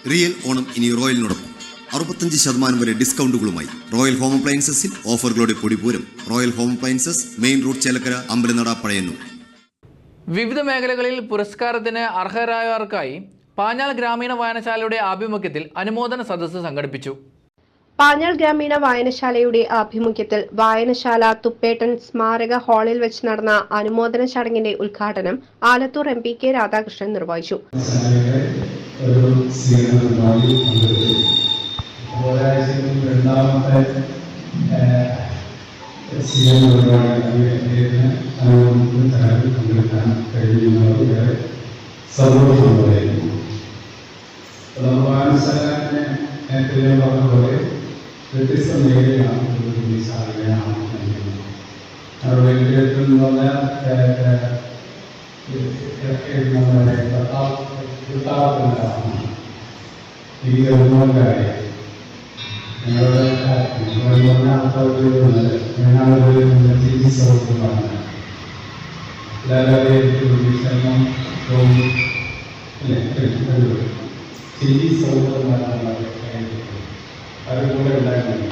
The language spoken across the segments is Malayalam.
റിയൽ ഓണം ഇനി റോയലിനോടൊപ്പം 65% വരെ ഡിസ്കൗണ്ടുകളുമായി റോയൽ ഹോം അപ്ലയൻസസിൽ ഓഫറുകളുടെ പൊടിപൂരം. Royal Home Appliances, main road, Chelakkara, Ambalanada, Pazhayannur. വിവിധ മേഖലകളിൽ പുരസ്കാരത്തിന് അർഹരായവർക്കായി പാഞ്ഞാൾ ഗ്രാമീണ വായനശാലയുടെ ആഭിമുഖ്യത്തിൽ അനുമോദന സദസ്സ് സംഘടിപ്പിച്ചു. പാഞ്ഞാൾ ഗ്രാമീണ വായനശാലയുടെ ആഭിമുഖ്യത്തിൽ വായനശാല തുപ്പേട്ടൻ സ്മാരക ഹാളിൽ വെച്ച് നടന്ന അനുമോദന ചടങ്ങിന്റെ ഉദ്ഘാടനം ആലത്തൂർ MP K രാധാകൃഷ്ണൻ നിർവഹിച്ചു. വ്യത്യസ്ത മേഖലയാണ് അതുപോലെ ഉണ്ടായിരുന്നു.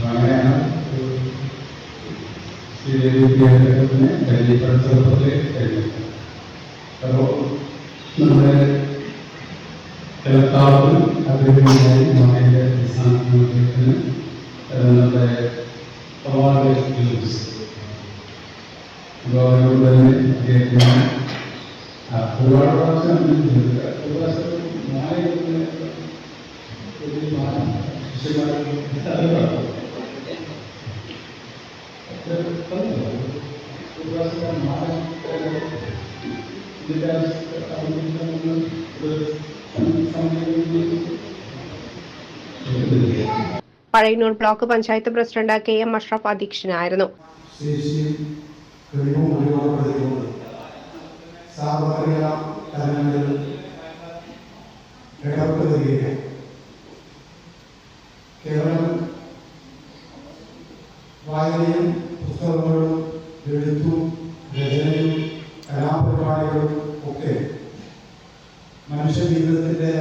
അങ്ങനെയാണ് വിദ്യാഭ്യാസത്തിന് പരിചയപ്പെടുത്തൽ കഴിഞ്ഞത്. അപ്പോൾ നമ്മുടെ എല്ലാവർക്കും അഭിനന്ദനമായി നമ്മുടെ സംസ്ഥാനത്തിന് നമ്മുടെ അവാർഡ് ഗവൺമെന്റ് തന്നെ അദ്ദേഹത്തിന് ഒരുപാട് പ്രാവശ്യം Pazhayannur block panchayat president KM Ashraf അധ്യക്ഷനായിരുന്നു. കേവലം വായനയും പുസ്തകങ്ങളും എഴുത്തും രചനയും കലാപരിപാടികളും ഒക്കെ മനുഷ്യ ജീവിതത്തിന്റെ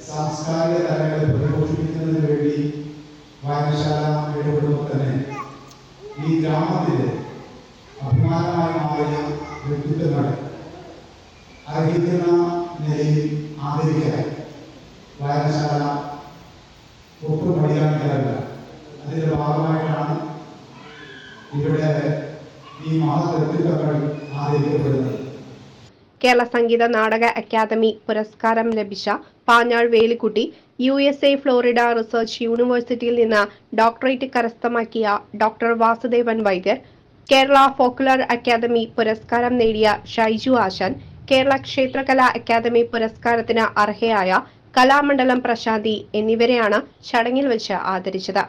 സാംസ്കാരിക തലങ്ങളെ പരിപോഷിപ്പിക്കുന്നതിന് വേണ്ടി വായനശാല ഇടപെടുമ്പോൾ തന്നെ ഈ ഗ്രാമത്തിലെ അഭിമാനമായി മാറിയ വ്യക്തിത്വങ്ങളെ അർഹിക്കുന്ന നിലയിൽ ആദരിക്കാൻ വായനശാല ഒട്ടും മടിയാക്കിയതല്ല. അതിന്റെ ഭാഗമായിട്ടാണ് ഇവിടെ ഈ മഹത് വ്യക്തിത്വങ്ങൾ ആദരിക്കപ്പെടുന്നത്. കേരള സംഗീത നാടക അക്കാദമി പുരസ്കാരം ലഭിച്ച Panjal Velikkutty USA Florida research യൂണിവേഴ്സിറ്റിയിൽ നിന്ന് ഡോക്ടറേറ്റ് കരസ്ഥമാക്കിയ doctor Vasudevan Vaidyar, Kerala folklore academy പുരസ്കാരം നേടിയ ഷൈജു ആശാൻ, കേരള ക്ഷേത്രകലാ അക്കാദമി പുരസ്കാരത്തിന് അർഹയായ കലാമണ്ഡലം പ്രശാന്തി എന്നിവരെയാണ് ചടങ്ങിൽ വെച്ച് ആദരിച്ചത്.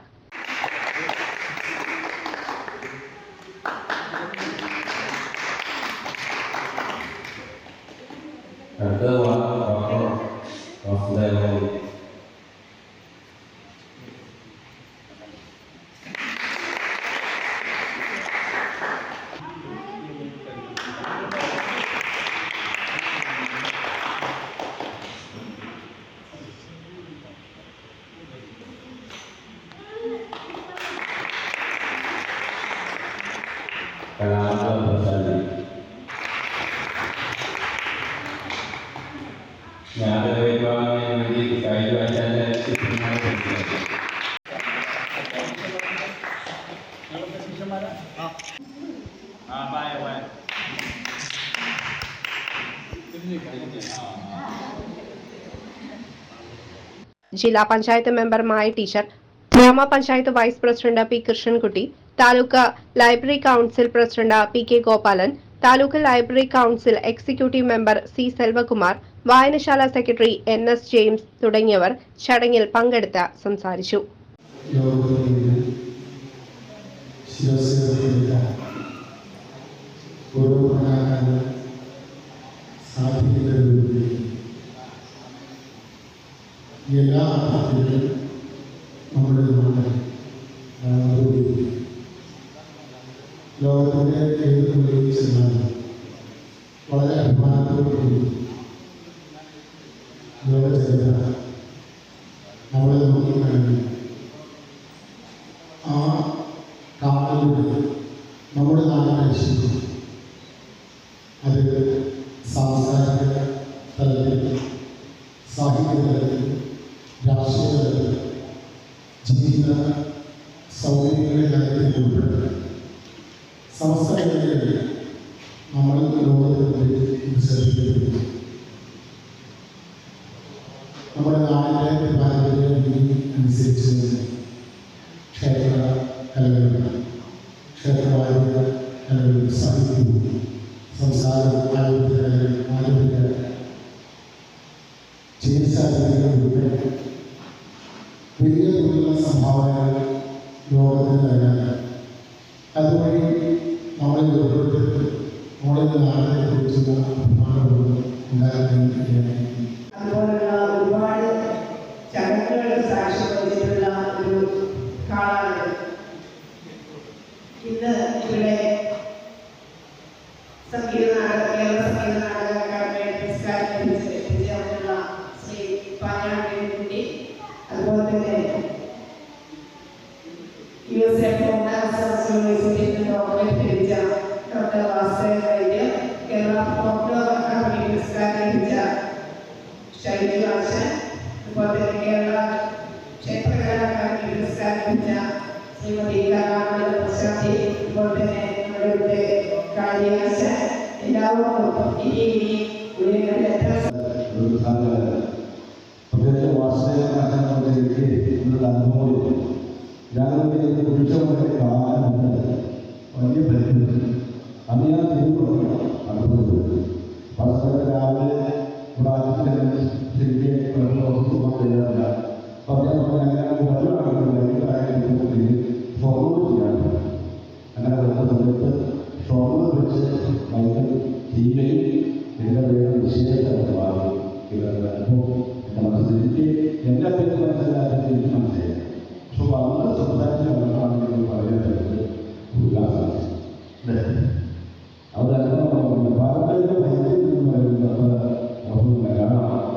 ജില്ലാ പഞ്ചായത്ത് മെമ്പർമായ ടീച്ചർ, ഗ്രാമപഞ്ചായത്ത് vice president P Krishnankutty, taluk library council president PK Gopalan, taluk library council executive member C Selvakumar, വായനശാല സെക്രട്ടറി NS ജെയിംസ് തുടങ്ങിയവർ ചടങ്ങിൽ പങ്കെടുത്ത് സംസാരിച്ചു. എല്ലാ അർത്ഥത്തിലും നമ്മുടെ ലോകത്തിന്റെ ഏത് തുറയിൽ ചെന്നാലും വളരെ അഭിമാനത്തോടുകൂടി ലോകചരിത്ര നമ്മൾ നോക്കിക്കഴിഞ്ഞു. ആ കാണലിലൂടെ നമ്മുടെ നാടിനെ രക്ഷിക്കും. അത് സാംസ്കാരിക തലത്തിൽ, സാഹിത്യ തലത്തിൽ, രാഷ്ട്രീയ തലത്തിൽ, ജീവിത സൗകര്യങ്ങളുടെ കാര്യത്തിൽ ഉൾപ്പെടെ സമസ്ത മേഖലകളിൽ നമ്മൾ ലോകത്തിൽ ഇത് ശ്രദ്ധിക്കപ്പെടുന്നു. നമ്മുടെ നാടിൻ്റെ പാരമ്പര്യ രീതി അനുസരിച്ച് ക്ഷേത്ര കലകൾ, ക്ഷേത്രവാദ്യ കലകൾ, സാഹിത്യവും സംസാരം, ആരോഗ്യ കലകൾ, ആരോഗ്യ ചികിത്സാരീതികൾ ഉൾപ്പെടെ വലിയ തോതിലുള്ള സംഭാവനകൾ ലോകത്തിന് നൽകാൻ അതുവഴി നമ്മളിൽ ഓരോരുത്തർക്കും നമ്മളുടെ നാടിനെ കുറിച്ചുള്ള അഭിമാനവും ഉണ്ടാകുന്നതിന് അതുപോലുള്ള ഒരുപാട് ചടങ്ങുകൾ സാക്ഷ്യം വഹിച്ചിട്ടുള്ള ഒരു കാളാണ് ഇന്ന് ഇവിടെ കേരള സംഗീത നാടക അക്കാദമിയുടെ പുരസ്കാരം ലഭിച്ചിട്ടുള്ള ശ്രീ പാഞ്ഞാൾ വേലിക്കുട്ടി, അതുപോലെ തന്നെ USA യൂണിവേഴ്സിറ്റിയിൽ നിന്ന് ഡോക്ടറേറ്റ് ലഭിച്ച doctor Vasudevan Vaidyar, Kerala folklore academy പുരസ്കാരം ലഭിച്ച ഷൈജു ആശാൻ, അതുപോലെ തന്നെ കേരള ക്ഷേത്രകലാ അക്കാദമി പുരസ്കാരം ലഭിച്ച ശ്രീമതി കലാമണ്ഡലം പ്രശാന്തി, അതുപോലെ തന്നെ നമ്മുടെ കാളിയാശാൻ, എല്ലാവർക്കും ഇനി ഉയരങ്ങളുടെ പ്രത്യേകിച്ച് വാസുദേവനാശാനൊക്കെ അനുഭവം ഞാനൊക്കെ പുരുഷന്മാരെ കാണാനുണ്ട്. വലിയ ബന്ധുണ്ട്. അന്ന് ഞാൻ തിരിഞ്ഞു അനുഭവപ്പെട്ടു. വാസുദേവൻ രാവിലെ ഇവിടെ ആദ്യത്തെ ശരിക്കും ചെയ്യാറില്ല. അപ്പോൾ അങ്ങനെ ഷോർണൂർ ചെയ്യാറുണ്ട്. അങ്ങനെ വരുന്ന സമയത്ത് ഷോർണൂർ വെച്ച് ഭയങ്കര തീവയും എൻ്റെ പേര് വിശേഷമായിട്ട് മാറി. ഇവരുടെ അനുഭവം എൻ്റെ മനസ്സിൽ എനിക്ക് എൻ്റെ പേര് മനസ്സിലാക്കി എനിക്ക് മനസ്സിലായി. പക്ഷെ അന്ന് സംസാരിച്ച മനസ്സാണെങ്കിൽ പറയാൻ പറ്റുന്നത് ഉല്ലാസം അവരനുഭവം പാരമ്പര്യ വൈദ്യം എന്ന് പറയുന്നത് മലയാളമാണ്.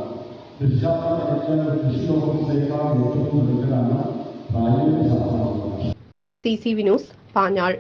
കൃഷി ലോകത്തേക്കാൾ ഏറ്റവും മികച്ചതാണ് പ്രായോഗിക ശാസ്ത്രം. CCV news, Panjal.